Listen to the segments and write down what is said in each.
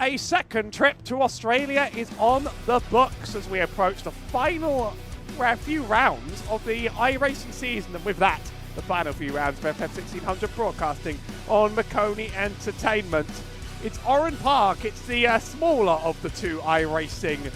A second trip to Australia is on the books as we approach the final few rounds of the iRacing season, and with that, the final few rounds of FF1600 broadcasting on Maconi Entertainment. It's Oran Park, it's the smaller of the two iRacing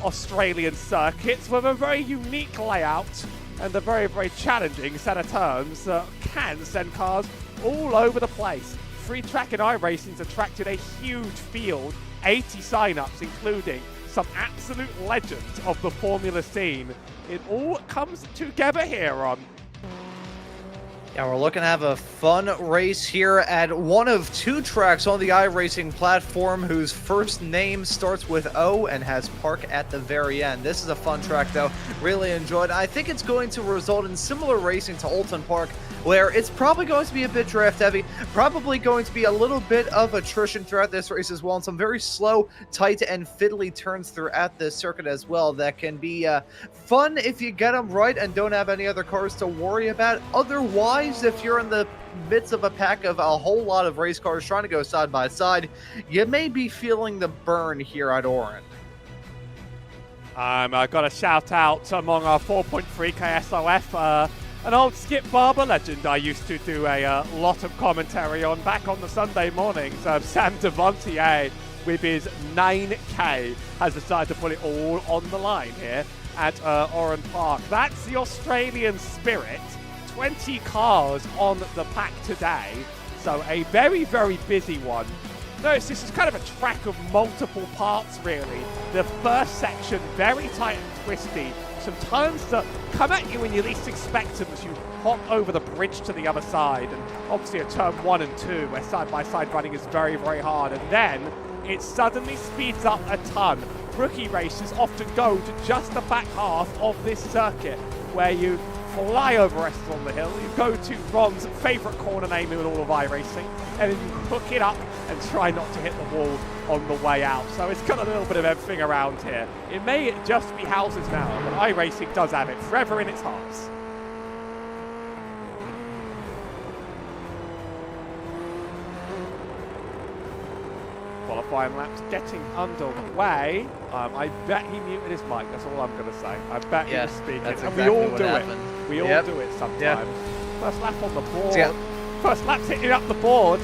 Australian circuits with a very unique layout and a very, very challenging set of turns that can send cars all over the place. Free track and iRacing's attracted a huge field, 80 sign-ups, including some absolute legends of the Formula scene. It all comes together here on. Yeah, we're looking to have a fun race here at one of two tracks on the iRacing platform whose first name starts with O and has park at the very end. This is a fun track, though. Really enjoyed it. I think it's going to result in similar racing to Oulton Park, where it's probably going to be a bit draft heavy, probably going to be a little bit of attrition throughout this race as well, and some very slow, tight, and fiddly turns throughout this circuit as well that can be fun if you get them right and don't have any other cars to worry about. Otherwise, if you're in the midst of a pack of a whole lot of race cars trying to go side by side, you may be feeling the burn here at Oran. I've got a shout out among our 4.3K SOF, an old Skip Barber legend I used to do a lot of commentary on back on the Sunday mornings. Sam Devontier, with his 9K, has decided to put it all on the line here at Oran Park. That's the Australian spirit. 20 cars on the pack today, so a very, very busy one. Notice this is kind of a track of multiple parts, really. The first section, very tight and twisty. Some turns that come at you when you least expect them as you hop over the bridge to the other side. And obviously a turn 1 and 2 where side-by-side running is very, very hard. And then it suddenly speeds up a ton. Rookie races often go to just the back half of this circuit where you fly over Estes on the hill, you go to Ron's favourite corner name in all of iRacing, and then you hook it up and try not to hit the wall on the way out. So it's got a little bit of everything around here. It may just be houses now, but iRacing does have it forever in its hearts. Qualifying laps getting underway. I bet he muted his mic, that's all I'm going to say. I bet he was speaking, and exactly we all do happened. it. We all do it sometimes. Yep. First lap on the board. Yep. First lap's hitting up the board.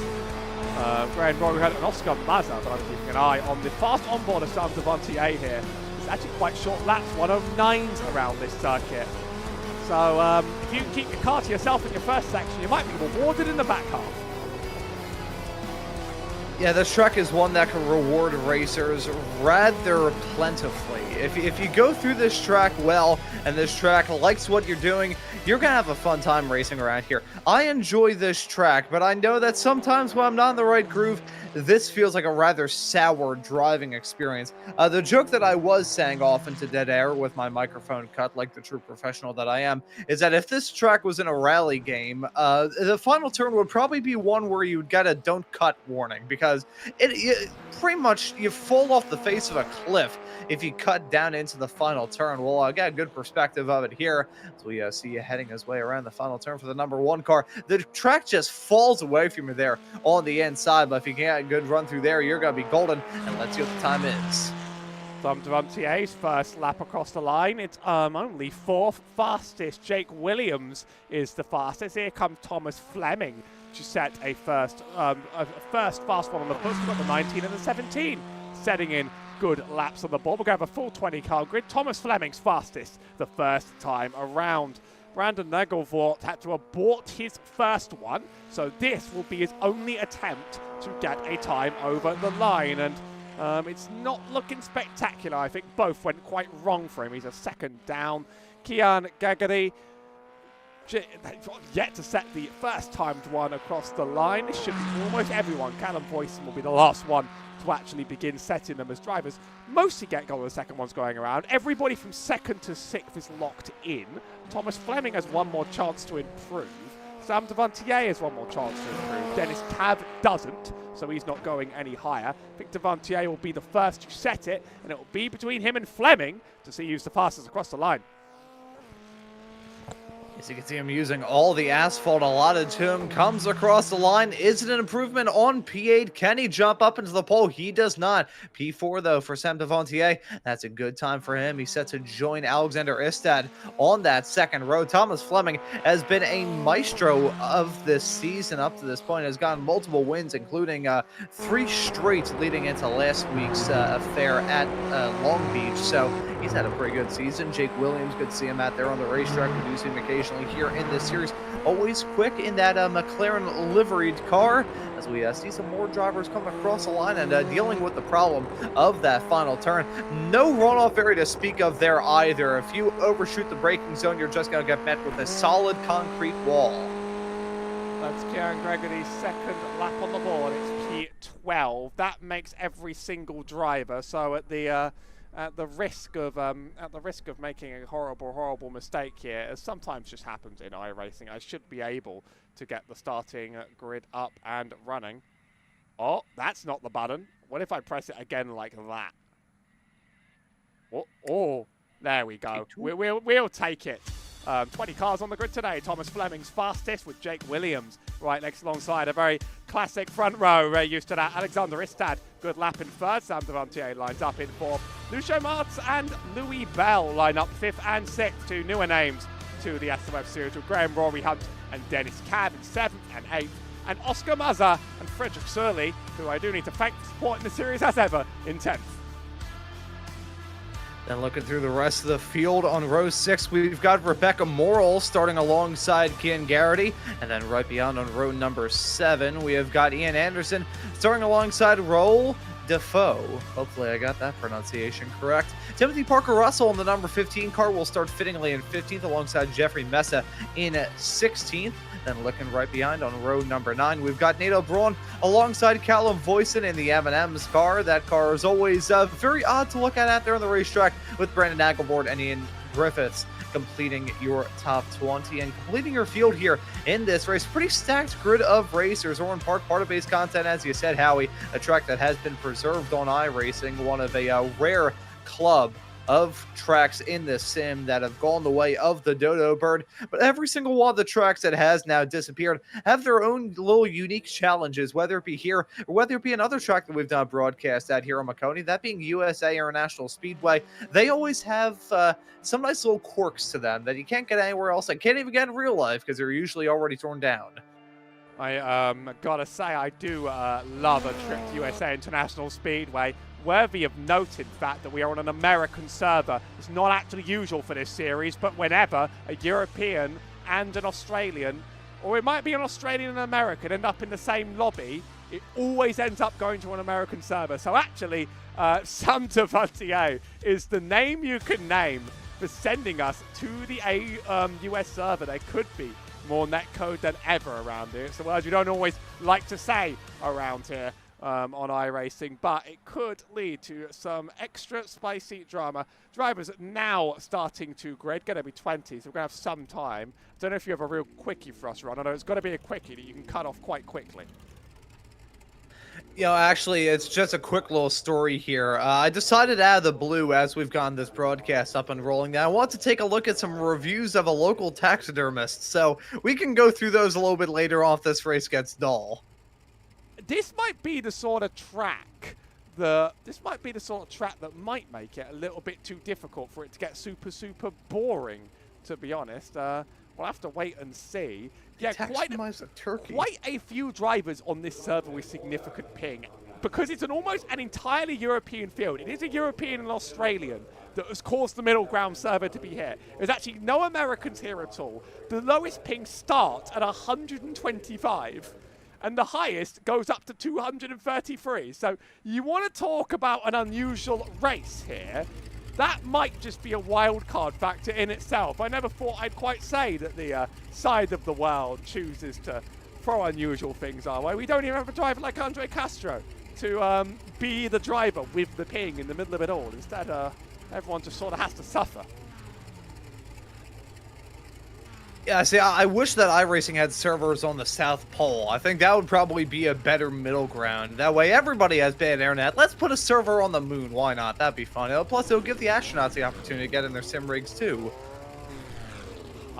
Grand Rogue had an Oscar Mazza, but I'm keeping an eye on the fast onboard of Sam Devontier here. It's actually quite short laps, 109s around this circuit. So if you can keep your car to yourself in your first section, you might be rewarded in the back half. Yeah, this track is one that can reward racers rather plentifully. If you go through this track well, and this track likes what you're doing, you're going to have a fun time racing around here. I enjoy this track, but I know that sometimes when I'm not in the right groove, this feels like a rather sour driving experience. The joke that I was saying off into dead air with my microphone cut like the true professional that I am, is that if this track was in a rally game, the final turn would probably be one where you'd get a don't cut warning, because it pretty much, you fall off the face of a cliff if you cut down into the final turn. Well, I got a good perspective of it here as we see you heading his way around the final turn for the number 1 car. The track just falls away from you there on the inside, but if you get a good run through there, you're going to be golden. And let's see what the time is. Tom Devantier's first lap across the line. It's only 4th fastest. Jake Williams is the fastest. Here comes Thomas Fleming to set a first fast one on the bus. We've got the 19 and the 17 setting in good laps on the board. We're going to have a full 20-car grid. Thomas Fleming's fastest the first time around. Brandon Nagelvort had to abort his first one, so this will be his only attempt to get a time over the line. And it's not looking spectacular. I think both went quite wrong for him. He's a second down. Kian Gagadi yet to set the first timed one across the line. This should be almost everyone. Callum Boyson will be the last one to actually begin setting them, as drivers mostly get going when the second one's going around. Everybody from 2nd to 6th is locked in. Thomas Fleming has one more chance to improve. Sam Devontier has one more chance to improve. Dennis Cav doesn't, so he's not going any higher. I think Devontier will be the first to set it, and it will be between him and Fleming to see who's the fastest across the line. As you can see him using all the asphalt allotted to him, comes across the line. Is it an improvement on P8? Can he jump up into the pole? He does not. P4 though for Sam Devontier. That's a good time for him. He's set to join Alexander Istad on that second row. Thomas Fleming has been a maestro of this season up to this point. Has gotten multiple wins, including 3 straight leading into last week's affair at Long Beach. So he's had a pretty good season. Jake Williams, good to see him out there on the racetrack. We do see him occasionally here in this series. Always quick in that McLaren liveried car, as we see some more drivers come across the line and dealing with the problem of that final turn. No runoff area to speak of there either. If you overshoot the braking zone, you're just going to get met with a solid concrete wall. That's Kieran Gregory's second lap on the board. It's P12. That makes every single driver. So at the risk of making a horrible mistake here, as sometimes just happens in iRacing, I should be able to get the starting grid up and running. Oh, that's not the button. What if I press it again like that? Oh, there we go. We'll take it. 20 cars on the grid today. Thomas Fleming's fastest with Jake Williams right next alongside. A very classic front row. We're used to that. Alexander Istad, good lap in third. Sam Devontier lines up in fourth. Lucio Martz and Louis Bell line up fifth and sixth. 2 newer names to the SOF series with Graham Rory Hunt and Dennis Cad in seventh and eighth. And Oscar Mazza and Frederick Surley, who I do need to thank for supporting the series as ever, in 10th. Then looking through the rest of the field on row 6, we've got Rebecca Morrill starting alongside Kian Garrity. And then right beyond on row number 7, we have got Ian Anderson starting alongside Raul Defoe. Hopefully I got that pronunciation correct. Timothy Parker Russell in the number 15 car will start fittingly in 15th alongside Jeffrey Mesa in 16th. Then looking right behind on row number 9, we've got Nato Braun alongside Callum Voisin in the M&M's car. That car is always very odd to look at out there on the racetrack, with Brandon Nagelbord and Ian Griffiths completing your top 20 and completing your field here in this race. Pretty stacked grid of racers. Oran Park, part of base content, as you said, Howie, a track that has been preserved on iRacing, one of a rare club of tracks in this sim that have gone the way of the dodo bird. But every single one of the tracks that has now disappeared have their own little unique challenges, whether it be here or whether it be another track that we've done broadcast at here on Maconi, that being USA International Speedway. They always have some nice little quirks to them that you can't get anywhere else. I can't even get in real life because they're usually already torn down. I gotta say, I do love a trip to USA International Speedway. Worthy of note, in fact, that we are on an American server. It's not actually usual for this series, but whenever a European and an Australian, or it might be an Australian and an American, end up in the same lobby, it always ends up going to an American server. So actually, Sam Devontier is the name you can name for sending us to the US server. There could be more netcode than ever around here. It's a word you don't always like to say around here on iRacing, but it could lead to some extra spicy drama. Drivers now starting to grid, going to be 20, so we're going to have some time. I don't know if you have a real quickie for us, Ron. I know it's got to be a quickie that you can cut off quite quickly. You know, actually, it's just a quick little story here. I decided out of the blue, as we've gotten this broadcast up and rolling, that I want to take a look at some reviews of a local taxidermist. So we can go through those a little bit later on if this race gets dull. This might be the sort of track that might make it a little bit too difficult for it to get super boring, to be honest. We'll have to wait and see. Yeah, quite a few drivers on this server with significant ping, because it's almost an entirely European field. It is a European and Australian that has caused the middle ground server to be here. There's actually no Americans here at all. The lowest ping starts at 125. And the highest goes up to 233. So you want to talk about an unusual race here. That might just be a wild card factor in itself. I never thought I'd quite say that the side of the world chooses to throw unusual things our way. We don't even have a driver like Andre Castro to be the driver with the ping in the middle of it all. Instead, everyone just sort of has to suffer. Yeah, see, I wish that iRacing had servers on the South Pole. I think that would probably be a better middle ground. That way everybody has bad internet. Let's put a server on the moon. Why not? That'd be fun. Plus, it'll give the astronauts the opportunity to get in their sim rigs, too.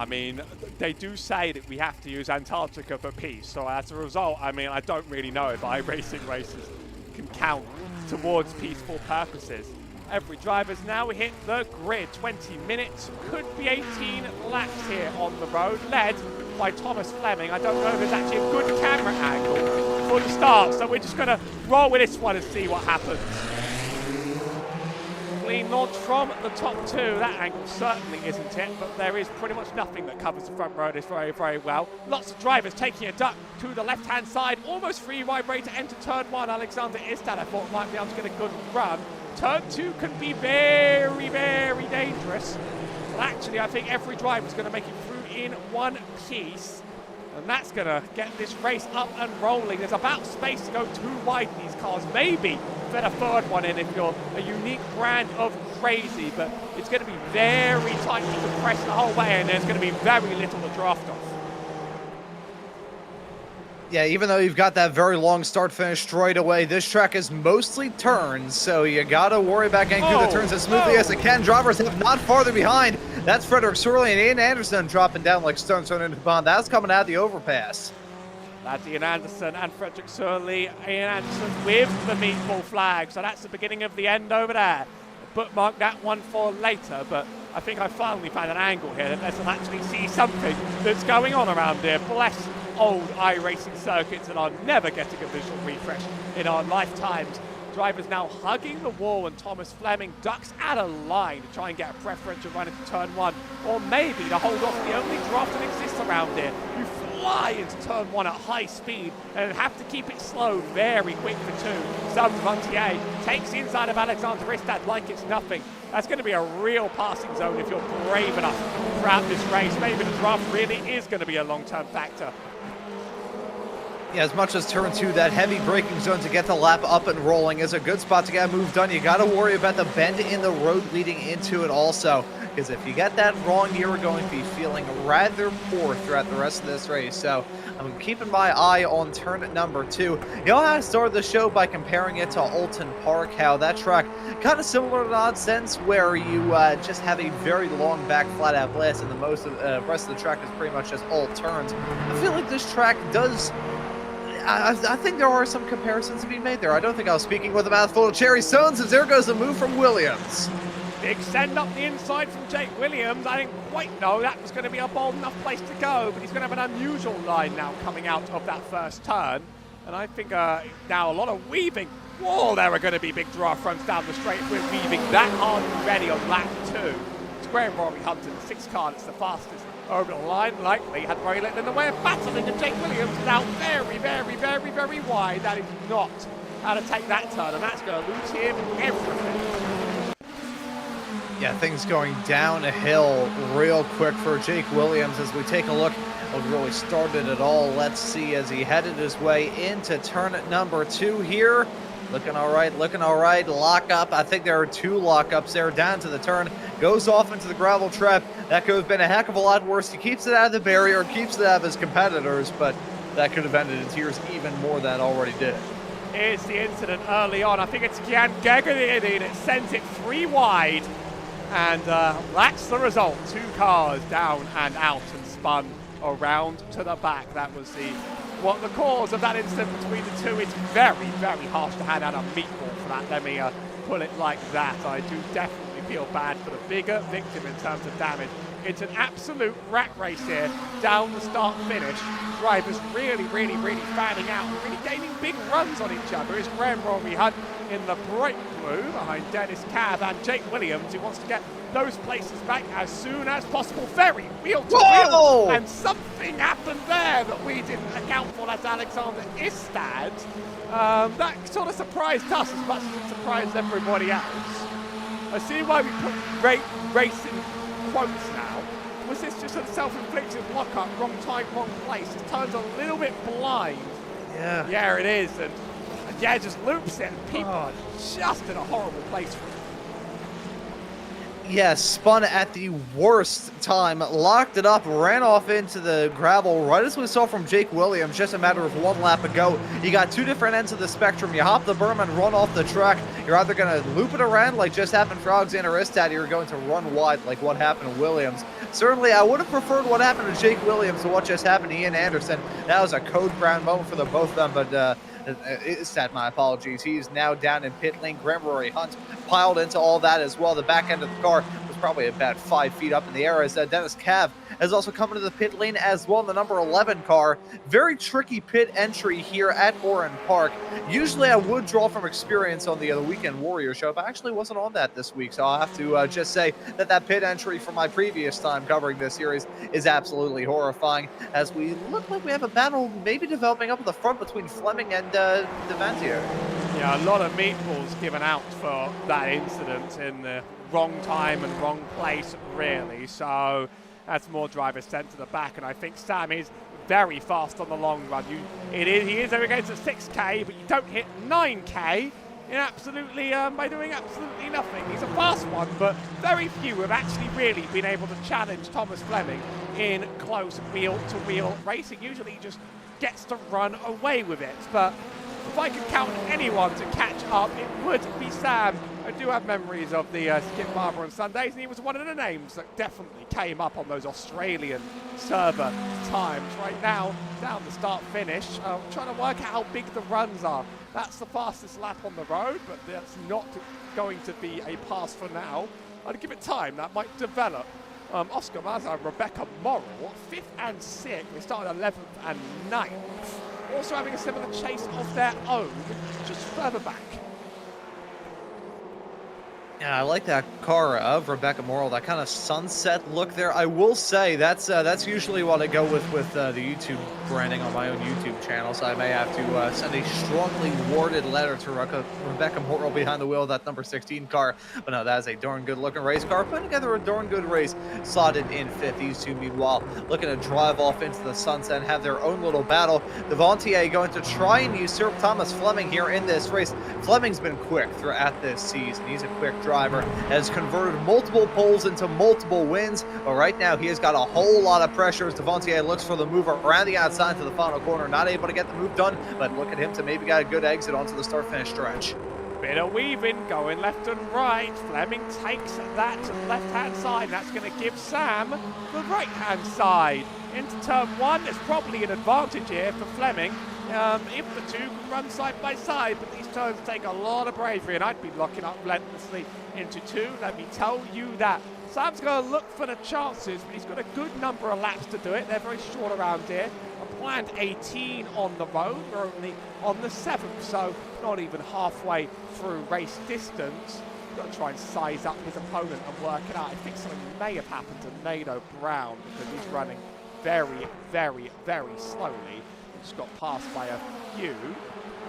I mean, they do say that we have to use Antarctica for peace. So as a result, I mean, I don't really know if iRacing races can count towards peaceful purposes. Every driver's now hit the grid. 20 minutes, could be 18 laps here on the road, led by Thomas Fleming. I don't know if there's actually a good camera angle for the start, so we're just going to roll with this one and see what happens. Clean launch from the top two. That angle certainly isn't it, but there is pretty much nothing that covers the front row this very, very well. Lots of drivers taking a duck to the left-hand side, almost free wide break to enter turn one. Alexander Istad, I thought, might be able to get a good run. Turn two can be very, very dangerous. But actually, I think every driver is going to make it through in one piece. And that's going to get this race up and rolling. There's about space to go too wide in these cars. Maybe fit a third one in if you're a unique brand of crazy. But it's going to be very tightly compressed the whole way. And there's going to be very little to draft off. Yeah, even though you've got that very long start-finish straight away, this track is mostly turns, so you gotta worry about getting through the turns as smoothly as it can. Drivers have not farther behind. That's Frederick Sorley and Ian Anderson dropping down like stones into the pond. That's coming out of the overpass. That's Ian Anderson and Frederick Sorley. Ian Anderson with the meatball flag, so that's the beginning of the end over there. Bookmark that one for later, but I think I finally found an angle here that lets us actually see something that's going on around here. Bless old iRacing circuits, and are never getting a visual refresh in our lifetimes. Drivers now hugging the wall, and Thomas Fleming ducks out of line to try and get a preferential run into turn one, or maybe to hold off the only draft that exists around here. You fly into turn one at high speed and have to keep it slowed very quick for two. Sam Devontier takes inside of Alexander Istad like it's nothing. That's going to be a real passing zone if you're brave enough throughout this race. Maybe the draft really is going to be a long-term factor. Yeah, as much as turn two, that heavy braking zone to get the lap up and rolling is a good spot to get a move done. You got to worry about the bend in the road leading into it also, because if you get that wrong, you're going to be feeling rather poor throughout the rest of this race. So I'm keeping my eye on turn number two. You know, I started the show by comparing it to Alton Park, how that track kind of similar in an odd sense, where you just have a very long back flat out blast, and the rest of the track is pretty much just all turns. I feel like this track does... I think there are some comparisons to be made there. I don't think I was speaking with a mouthful of cherry stones, as there goes a move from Williams. Big send up the inside from Jake Williams. I didn't quite know that was going to be a bold enough place to go, but he's going to have an unusual line now coming out of that first turn. And I think now a lot of weaving. Whoa, there are going to be big draft fronts down the straight. We're weaving that hard already on lap two. It's Graham Rory Hunt in the 6 car that's the fastest over the line. Likely had very little in the way of battling, and Jake Williams is out very, very, very, very wide. That is not how to take that turn, and that's going to lose him everything. Yeah, things going down a hill real quick for Jake Williams as we take a look at what really started it all. Let's see as he headed his way into turn number two here. Looking all right, lock up. I think there are 2 lockups there down to the turn. Goes off into the gravel trap. That could have been a heck of a lot worse. He keeps it out of the barrier, keeps it out of his competitors, but that could have ended in tears even more than it already did. Here's the incident early on. I think it's Kian Gagarin that sends it 3 wide. And that's the result. 2 cars down and out and spun around to the back. That was what the cause of that incident between the two. It's very, very harsh to hand out a meatball for that. Let me put it like that. I do definitely feel bad for the bigger victim in terms of damage. It's an absolute rat race here, down the start finish. Drivers really, really, really fanning out and really gaining big runs on each other. It's Graham Rory Hunt in the bright blue behind Dennis Cav and Jake Williams, who wants to get those places back as soon as possible. Very wheel to wheel, and something happened there that we didn't account for. That's Alexander Istad. That sort of surprised us as much as it surprised everybody else. I see why we put racing quotes now. Was this just a self-inflicted block-up, wrong time, wrong place? It turns a little bit blind. Yeah. Yeah, it is. And yeah, just loops it. People are just in a horrible place for it. Yeah, spun at the worst time, locked it up, ran off into the gravel, right as we saw from Jake Williams just a matter of one lap ago. You got two different ends of the spectrum. You hop the berm and run off the track. You're either going to loop it around like just happened for Alexander Istad, or you're going to run wide like what happened to Williams. Certainly, I would have preferred what happened to Jake Williams to what just happened to Ian Anderson. That was a code brown moment for the both of them, but Istad, my apologies. He's now down in pit lane. Gregory Hunt piled into all that as well. The back end of the car was probably about 5 feet up in the air as Dennis Cav has also come into the pit lane as well in the number 11 car. Very tricky pit entry here at Oran Park. Usually I would draw from experience on the Weekend Warrior show, but I actually wasn't on that this week, so I'll have to just say that pit entry from my previous time covering this series is absolutely horrifying, as we look like we have a battle maybe developing up at the front between Fleming and Devantio. Yeah, a lot of meatballs given out for that incident in the wrong time and wrong place, really. So that's more drivers sent to the back, and I think Sam is very fast on the long run. He is over against a 6K, but you don't hit 9K by doing absolutely nothing. He's a fast one, but very few have actually really been able to challenge Thomas Fleming in close wheel-to-wheel racing. Usually he just gets to run away with it, but if I could count anyone to catch up, it would be Sam. I do have memories of the Skip Barber on Sundays, and he was one of the names that definitely came up on those Australian server times. Right now, down the start-finish, trying to work out how big the runs are. That's the fastest lap on the road, but that's not going to be a pass for now. I'd give it time. That might develop. Oscar Mazza and Rebecca Morrill, 5th and 6th. They started 11th and 9th. Also having a similar chase of their own, just further back. Yeah, I like that car of Rebecca Morrill, that kind of sunset look there. I will say that's usually what I go with the YouTube branding on my own YouTube channel, so I may have to send a strongly worded letter to Rebecca Morrill behind the wheel of that number 16 car. But no, that is a darn good looking race car, putting together a darn good race, slotted in 5th. These two, meanwhile, looking to drive off into the sunset and have their own little battle. Devontier going to try and usurp Thomas Fleming here in this race. Fleming's been quick throughout this season. He's a quick driver, has converted multiple poles into multiple wins, but right now he has got a whole lot of pressure as Devontier looks for the move around the outside to the final corner. Not able to get the move done, but look at him to maybe get a good exit onto the start-finish stretch. Bit of weaving going left and right. Fleming takes that left-hand side. That's going to give Sam the right-hand side. Into turn 1, there's probably an advantage here for Fleming if the two can run side by side, but these turns take a lot of bravery, and I'd be locking up relentlessly into 2. Let me tell you that. Sam's going to look for the chances, but he's got a good number of laps to do it. They're very short around here. A planned 18 on the road. We're only on the 7th, so not even halfway through race distance. He's got to try and size up his opponent and work it out. I think something may have happened to Nato Brown because he's running very, very, very slowly. Just got passed by a few.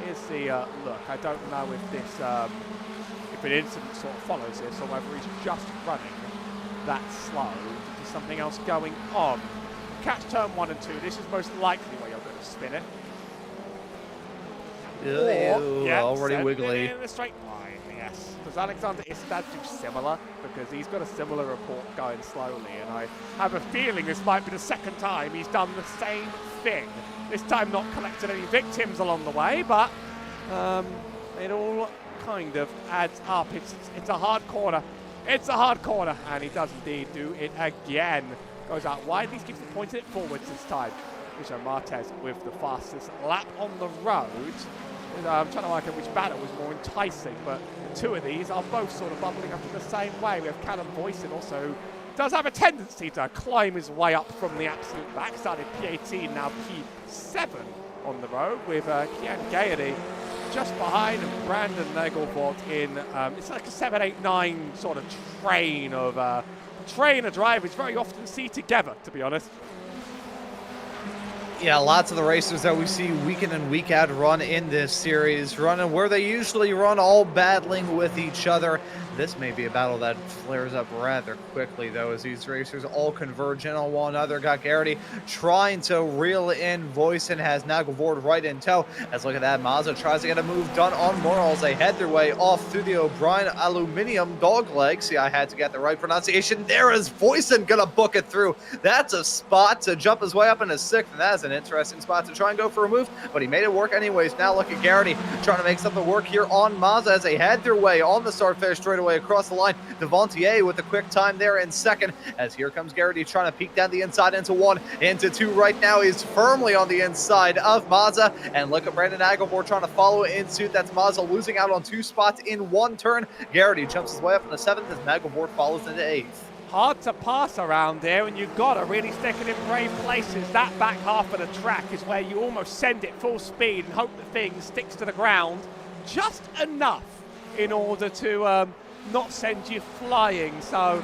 Here's the look. I don't know if this, if an incident sort of follows this, or whether he's just running that slow. There's something else going on. Catch turn 1 and 2. This is most likely where you're going to spin it. Ew, yeah, already wiggly. In the straight line, yes. Does Alexander Istad do similar? Because he's got a similar report going slowly, and I have a feeling this might be the second time he's done the same thing. This time not collected any victims along the way, but it all kind of adds up. It's a hard corner. It's a hard corner, and he does indeed do it again. Goes out wide, at least keeps it pointed forwards this time. Michel Martez with the fastest lap on the road. I'm trying to work out which battle was more enticing, but the two of these are both sort of bubbling up in the same way. We have Callum Boyson also does have a tendency to climb his way up from the absolute back. Started P18, now P7 on the road with Kian Gaiety just behind and Brandon Nagelvoort in, it's like a 7, 8, 9 sort of train of drivers very often see together, to be honest. Yeah, lots of the racers that we see week in and week out run in this series, running where they usually run all battling with each other. This may be a battle that flares up rather quickly, though, as these racers all converge in on one another. Got Garrity trying to reel in Voisin, has Nagelvord right in tow. As look at that, Mazda tries to get a move done on Morals. They head their way off through the O'Brien Aluminium dogleg. See, I had to get the right pronunciation. There is Voisin gonna book it through. That's a spot to jump his way up into 6th, and that is an interesting spot to try and go for a move, but he made it work anyways. Now look at Garrity trying to make something work here on Mazda as they head their way on the start-finish straightaway across the line. Devontier with the quick time there in 2nd, as here comes Garrity trying to peek down the inside into 1, into 2 right now. He's firmly on the inside of Mazda, and look at Brandon Nagelvord trying to follow in suit. That's Mazda losing out on 2 spots in 1 turn. Garrity jumps his way up in the 7th as Nagelvord follows into 8th. Hard to pass around here, and you've got to really stick it in brave places. That back half of the track is where you almost send it full speed and hope the thing sticks to the ground just enough in order to not send you flying. So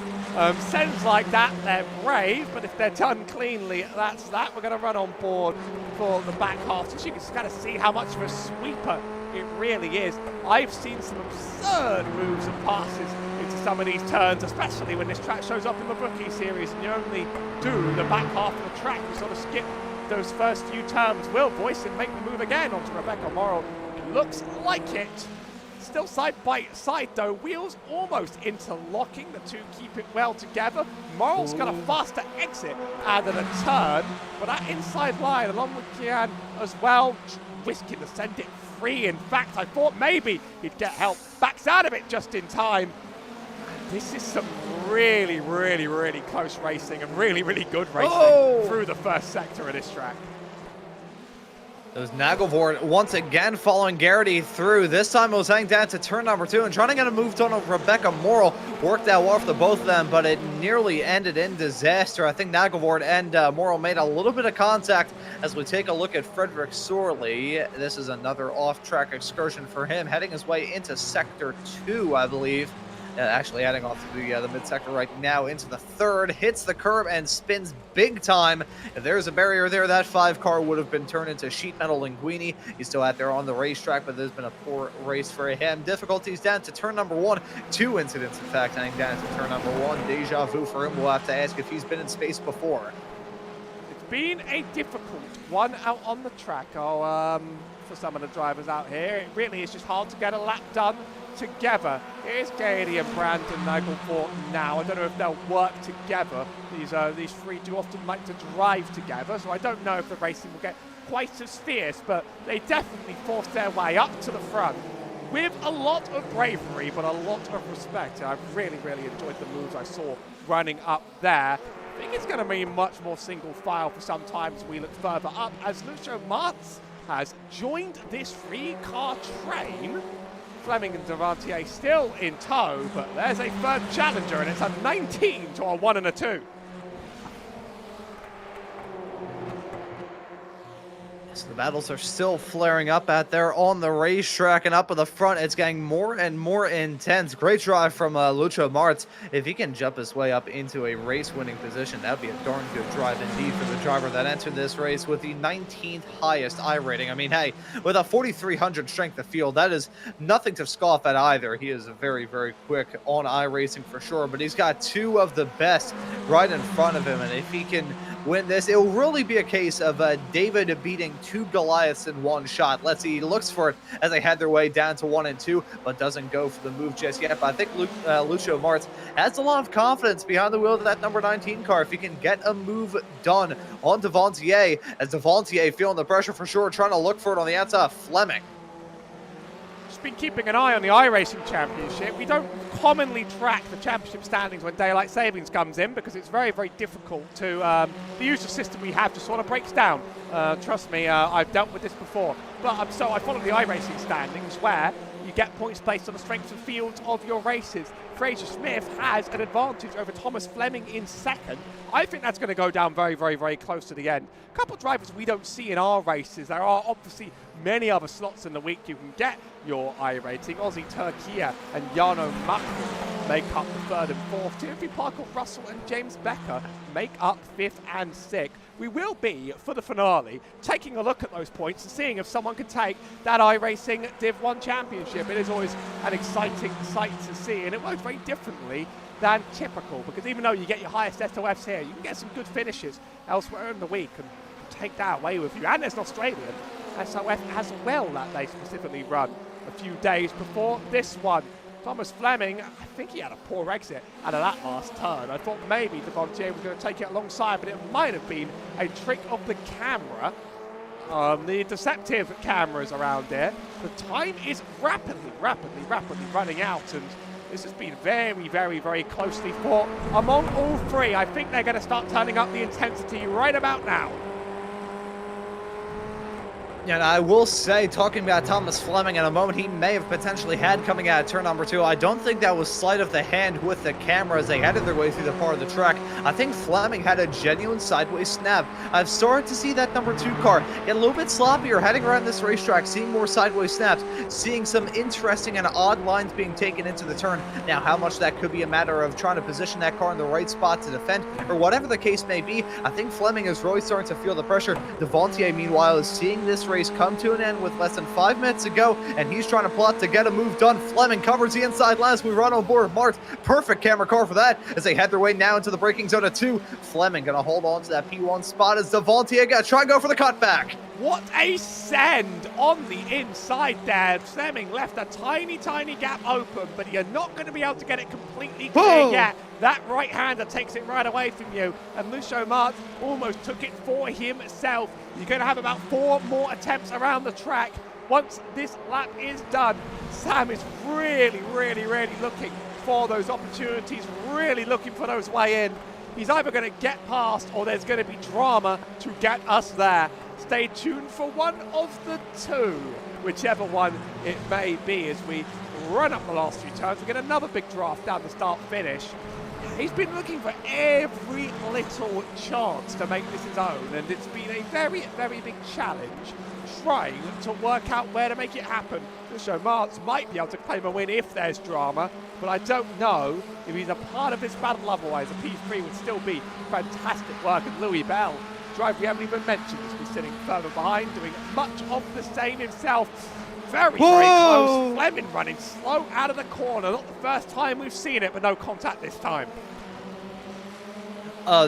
sends like that, they're brave, but if they're done cleanly, that's that. We're going to run on board for the back half, so you can kind of see how much of a sweeper it really is. I've seen some absurd moves and passes into some of these turns, especially when this track shows up in the Rookie Series and you only do the back half of the track. You sort of skip those first few turns. Will Voisin make the move again onto Rebecca Morrill? It looks like it. Still side by side though, wheels almost interlocking. The two keep it well together. Morrill's got a faster exit out of the turn, but that inside line along with Kian as well, risking to send it free. In fact, I thought maybe he'd get help. Backs out of it just in time. This is some really, really, really close racing and really, really good racing through the first sector of this track. It was Nagelvord once again following Garrity through. This time it was heading down to turn number 2 and trying to get a move done on Rebecca Morrill. Worked out well for the both of them, but it nearly ended in disaster. I think Nagelvord and Morrill made a little bit of contact as we take a look at Frederick Sorley. This is another off-track excursion for him, heading his way into Sector 2, I believe. Actually heading off to the mid-sector right now into the 3rd, hits the curb and spins big time. If there's a barrier there, that 5 car would have been turned into sheet metal linguini. He's still out there on the racetrack, but there's been a poor race for him. Difficulties down to turn number 1. 2 incidents, in fact, heading down to turn number 1. Deja vu for him. We'll have to ask if he's been in space before. It's been a difficult one out on the track. For some of the drivers out here, it really is just hard to get a lap done together. Here's Garrity and Brandon Nagelvord now. I don't know if they'll work together. These three do often like to drive together, so I don't know if the racing will get quite as fierce, but they definitely forced their way up to the front with a lot of bravery, but a lot of respect. I really, really enjoyed the moves I saw running up there. I think it's going to be much more single file for some time as we look further up, as Lucio Martz has joined this 3-car train. Fleming and Devantier still in tow, but there's a third challenger, and it's a 19 to a 1 and a 2. So the battles are still flaring up out there on the racetrack, and up in the front, it's getting more and more intense. Great drive from Lucio Martz. If he can jump his way up into a race-winning position, that would be a darn good drive indeed for the driver that entered this race with the 19th highest I rating. I mean, hey, with a 4,300 strength of field, that is nothing to scoff at either. He is very, very quick on iRacing for sure, but he's got 2 of the best right in front of him, and if he can win this, it will really be a case of David beating 2 Goliaths in 1 shot. Let's see, he looks for it as they head their way down to 1 and 2, but doesn't go for the move just yet. But I think Lucio Martz has a lot of confidence behind the wheel of that number 19 car if he can get a move done on Devantier, as Devantier feeling the pressure for sure, trying to look for it on the outside of Fleming. Been keeping an eye on the iRacing Championship. We don't commonly track the championship standings when daylight savings comes in because it's very, very difficult to, the usual system we have just sort of breaks down. Trust me, I've dealt with this before. But so I follow the iRacing standings where you get points based on the strength of field of your races. Fraser Smith has an advantage over Thomas Fleming in 2nd. I think that's going to go down very, very, very close to the end. A couple of drivers we don't see in our races. There are obviously many other slots in the week you can get your iRating. Aussie Turkia and Jarno Maconi make up the 3rd and 4th. Timothy Parker Russell and James Becker make up 5th and 6th. We will be, for the finale, taking a look at those points and seeing if someone can take that iRacing Div 1 championship. It is always an exciting sight to see, and it works very differently than typical, because even though you get your highest SOFs here, you can get some good finishes elsewhere in the week and take that away with you. And there's an Australian SOF as well that they specifically run a few days before this one. Thomas Fleming, I think he had a poor exit out of that last turn. I thought maybe Devontier was going to take it alongside, but it might have been a trick of the camera. The deceptive cameras around there. The time is rapidly running out, and this has been very closely fought among all three. I think they're going to start turning up the intensity right about now. And I will say, talking about Thomas Fleming, in a moment he may have potentially had coming out of turn number 2, I don't think that was sleight of the hand with the camera as they headed their way through the part of the track. I think Fleming had a genuine sideways snap. I've started to see that number 2 car get a little bit sloppier heading around this racetrack, seeing more sideways snaps, seeing some interesting and odd lines being taken into the turn. Now, how much that could be a matter of trying to position that car in the right spot to defend, or whatever the case may be, I think Fleming is really starting to feel the pressure. Devontier, meanwhile, is seeing this race come to an end with less than 5 minutes to go, and he's trying to plot to get a move done. Fleming covers the inside last. We run on board Mart. Perfect camera car for that as they head their way now into the braking zone of 2. Fleming gonna hold on to that P1 spot as Devontier gonna try and go for the cutback. What a send on the inside there. Fleming left a tiny gap open, but you're not going to be able to get it completely clear yet. That right-hander takes it right away from you, and Lucio Mart almost took it for himself. You're going to have about 4 more attempts around the track once this lap is done. Sam is really looking for those opportunities, really looking for those way in. He's either going to get past or there's going to be drama to get us there. Stay tuned for one of the two, whichever one it may be, as we run up the last few turns. We get another big draft down the start-finish. He's been looking for every little chance to make this his own, and it's been a very big challenge trying to work out where to make it happen. So Martz might be able to claim a win if there's drama, but I don't know if he's a part of this battle otherwise. A P3 would still be fantastic work, and Louis Bell, drive we haven't even mentioned, is be sitting further behind, doing much of the same himself. Very close. Fleming running slow out of the corner. Not the first time we've seen it, but no contact this time.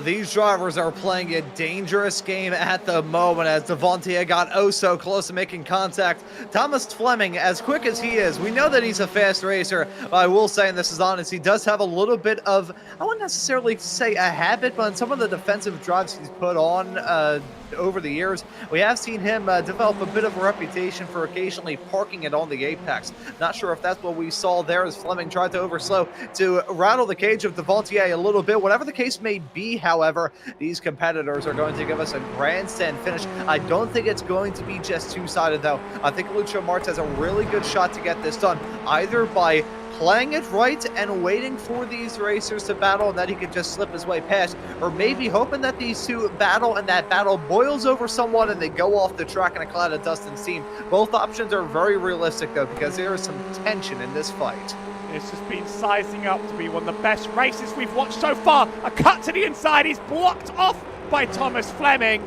These drivers are playing a dangerous game at the moment as Devontier got oh so close to making contact. Thomas Fleming, as quick as he is, we know that he's a fast racer. I will say, and this is honest, he does have a little bit of, I wouldn't necessarily say a habit, but in some of the defensive drives he's put on over the years, we have seen him develop a bit of a reputation for occasionally parking it on the apex. Not sure if that's what we saw there as Fleming tried to overslow to rattle the cage of Devontier a little bit. Whatever the case may be, however, these competitors are going to give us a grandstand finish. I don't think it's going to be just two-sided, though. I think Lucio Martz has a really good shot to get this done, either by playing it right and waiting for these racers to battle and that he could just slip his way past, or maybe hoping that these two battle and that battle boils over someone and they go off the track in a cloud of dust and steam. Both options are very realistic, though, because there is some tension in this fight. It's just been sizing up to be one of the best races we've watched so far. A cut to the inside, he's blocked off by Thomas Fleming,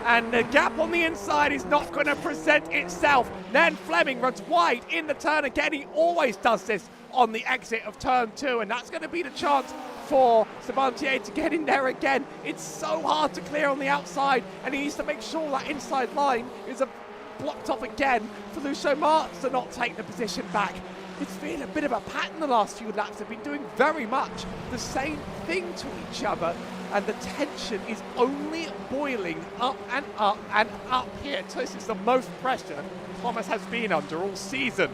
and the gap on the inside is not going to present itself. Then Fleming runs wide in the turn again. He always does this on the exit of turn 2, and that's going to be the chance for Sebastien to get in there again. It's so hard to clear on the outside, and he needs to make sure that inside line is blocked off again for Lucio Martz to not take the position back. It's been a bit of a pattern the last few laps. They've been doing very much the same thing to each other, and the tension is only boiling up and up and up here. So this is the most pressure Thomas has been under all season.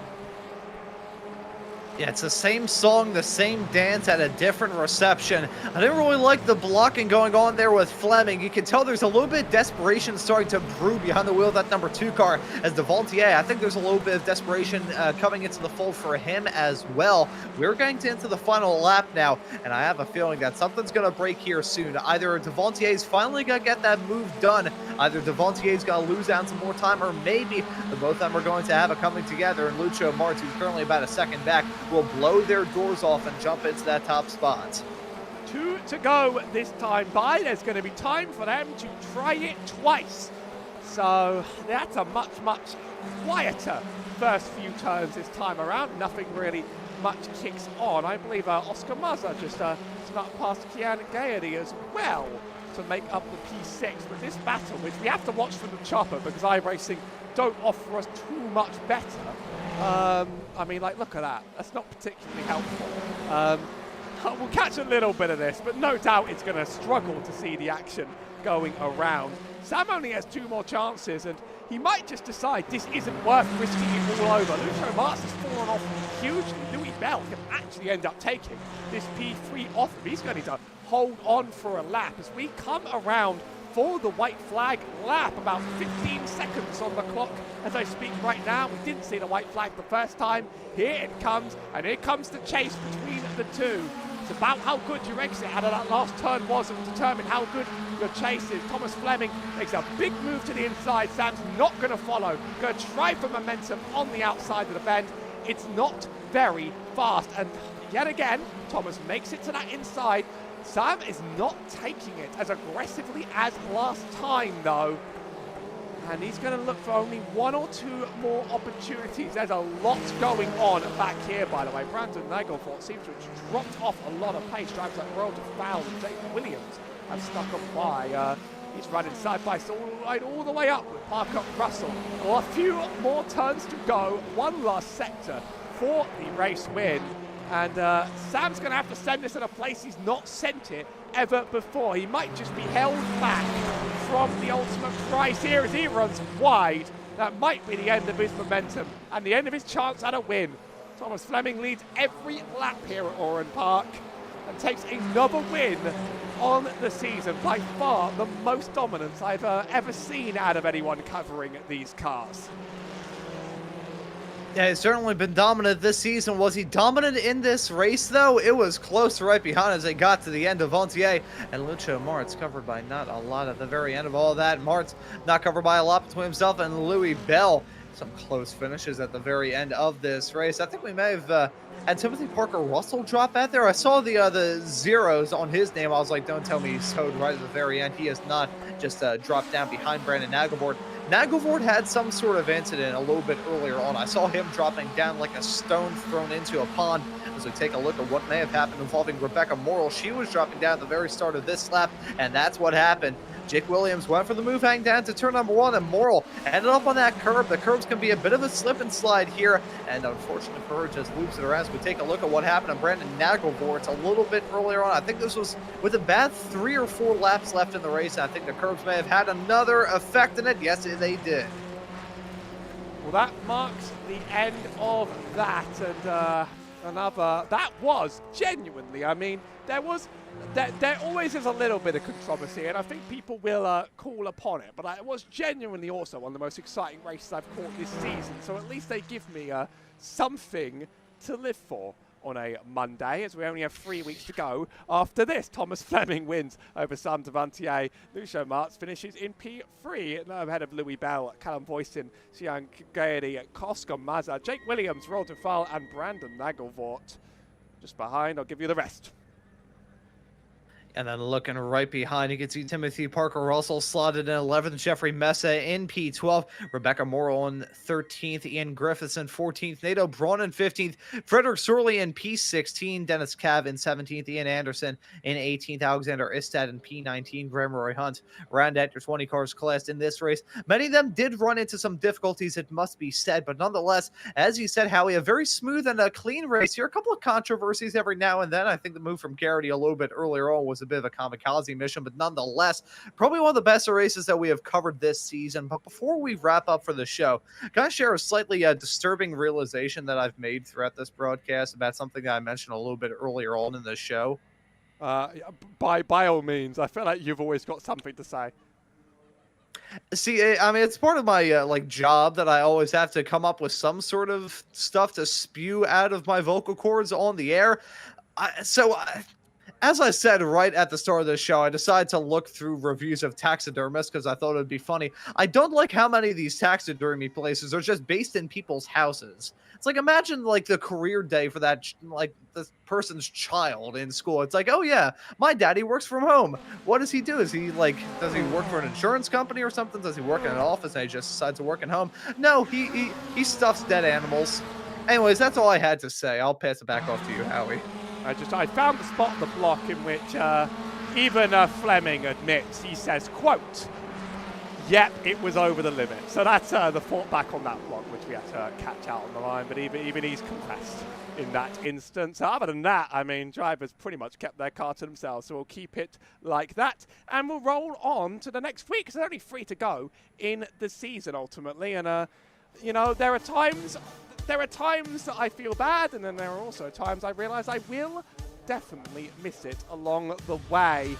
Yeah, it's the same song, the same dance at a different reception. I didn't really like the blocking going on there with Fleming. You can tell there's a little bit of desperation starting to brew behind the wheel of that number 2 car as Devontier. I think there's a little bit of desperation coming into the fold for him as well. We're getting into the final lap now, and I have a feeling that something's going to break here soon. Either Devontier is finally going to get that move done, either Devontier is going to lose out some more time, or maybe the both of them are going to have it coming together, and Lucho Martz, who's currently about a second back, will blow their doors off and jump into that top spot. 2 to go this time by. There's going to be time for them to try it twice. So that's a much quieter first few turns this time around. Nothing really much kicks on. I believe Oscar Mazza just snuck past Kian Gaiety as well to make up the P6. But this battle, which we have to watch from the chopper because iRacing don't offer us too much better. I mean, like, look at that. That's not particularly helpful. We'll catch a little bit of this, but no doubt it's going to struggle to see the action going around. Sam only has 2 more chances, and he might just decide this isn't worth risking it all over. Lucho Martz has fallen off hugely. Louis Bell can actually end up taking this P3 off him. He's going to need to hold on for a lap as we come around for the white flag lap. About 15 seconds on the clock as I speak right now. We didn't see the white flag the first time. Here it comes, and here comes the chase between the two. It's about how good your exit out of that last turn was and will determine how good your chase is. Thomas Fleming makes a big move to the inside. Sam's not going to follow. Going to try for momentum on the outside of the bend. It's not very fast, and yet again, Thomas makes it to that inside. Sam is not taking it as aggressively as last time, though. And he's going to look for only 1 or 2 more opportunities. There's a lot going on back here, by the way. Brandon Nagelfort seems to have dropped off a lot of pace. Drivers like World of Foul and Jake Williams have stuck up by. He's running side by side all the way up with Parker Russell. Well, a few more turns to go. One last sector for the race win. And Sam's going to have to send this at a place he's not sent it ever before. He might just be held back from the ultimate prize here as he runs wide. That might be the end of his momentum and the end of his chance at a win. Thomas Fleming leads every lap here at Oran Park and takes another win on the season. By far the most dominance I've ever seen out of anyone covering these cars. Yeah, he's certainly been dominant this season. Was he dominant in this race, though? It was close right behind as they got to the end. Devontier and Lucho Martz covered by not a lot at the very end of all that. Martz not covered by a lot between himself and Louis Bell. Some close finishes at the very end of this race. I think we may have had Timothy Parker Russell drop out there. I saw the zeros on his name. I was like, don't tell me he's towed right at the very end. He has not just dropped down behind Brandon Nagelfort. Nagelfort had some sort of incident a little bit earlier on. I saw him dropping down like a stone thrown into a pond. As we take a look at what may have happened involving Rebecca Morrill, she was dropping down at the very start of this lap, and that's what happened. Jake Williams went for the move hang down to turn number 1, and Morrill ended up on that curb. The curbs can be a bit of a slip and slide here, and unfortunately for her, just loops it around. So we take a look at what happened to Brandon Nagelfort a little bit earlier on. I think this was with about 3 or 4 laps left in the race. I think the curbs may have had another effect in it. Yes, they did. Well, that marks the end of that, and that was genuinely, I mean, there always is a little bit of controversy, and I think people will call upon it, but it was genuinely also one of the most exciting races I've caught this season, so at least they give me something to live for on a Monday, as we only have 3 weeks to go after this. Thomas Fleming wins over Sam Devontier. Lucio Martz finishes in P3 ahead of Louis Bell, Callum Boyson, Xiang Gaiety, Oscar Mazza, Jake Williams, Roald Dufal, and Brandon Nagelfort. Just behind, I'll give you the rest. And then looking right behind, you can see Timothy Parker Russell slotted in 11th, Jeffrey Messa in P12, Rebecca Morrill in 13th, Ian Griffiths in 14th, Nato Braun in 15th, Frederick Sorley in P16, Dennis Cav in 17th, Ian Anderson in 18th, Alexander Istad in P19, Graham Roy Hunt round out your 20 cars class in this race. Many of them did run into some difficulties, it must be said, but nonetheless, as you said, Howie, a very smooth and a clean race here. A couple of controversies every now and then. I think the move from Garrity a little bit earlier on was was a bit of a kamikaze mission, but nonetheless, probably one of the best races that we have covered this season. But before we wrap up for the show, can I share a slightly disturbing realization that I've made throughout this broadcast about something that I mentioned a little bit earlier on in the show? By all means, I feel like you've always got something to say. See, I mean, it's part of my like job that I always have to come up with some sort of stuff to spew out of my vocal cords on the air. As I said right at the start of the show, I decided to look through reviews of taxidermists because I thought it would be funny. I don't like how many of these taxidermy places are just based in people's houses. It's like, imagine like the career day for that, like this person's child in school. It's like, oh yeah, my daddy works from home. What does he do? Does he work for an insurance company or something? Does he work in an office and he just decides to work at home? No, he stuffs dead animals. Anyways, that's all I had to say. I'll pass it back off to you, Howie. I found the spot on the block in which even Fleming admits, he says, quote, "Yep, it was over the limit." So that's the fought back on that block, which we had to catch out on the line, but even he's confessed in that instance. Other than that, I mean, drivers pretty much kept their car to themselves, so we'll keep it like that, and we'll roll on to the next week, because there's only 3 to go in the season, ultimately, and, you know, there are times that I feel bad, and then there are also times I realize I will definitely miss it along the way.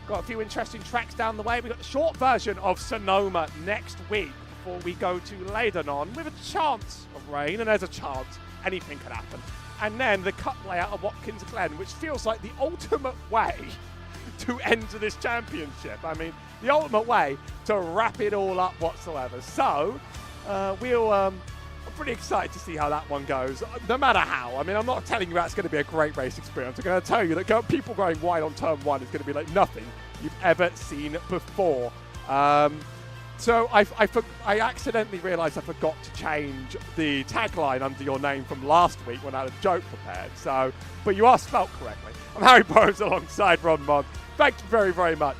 Got a few interesting tracks down the way. We've got the short version of Sonoma next week before we go to Lebanon with a chance of rain, and there's a chance anything could happen. And then the cut layout of Watkins Glen, which feels like the ultimate way to enter this championship. I mean, the ultimate way to wrap it all up whatsoever. So, I'm pretty excited to see how that one goes, no matter how. I mean, I'm not telling you that's going to be a great race experience. I'm going to tell you that people going wide on turn 1 is going to be like nothing you've ever seen before. So I accidentally realised I forgot to change the tagline under your name from last week when I had a joke prepared. So, but you are spelt correctly. I'm Harry Burrows alongside Ron Mod. Thank you very, very much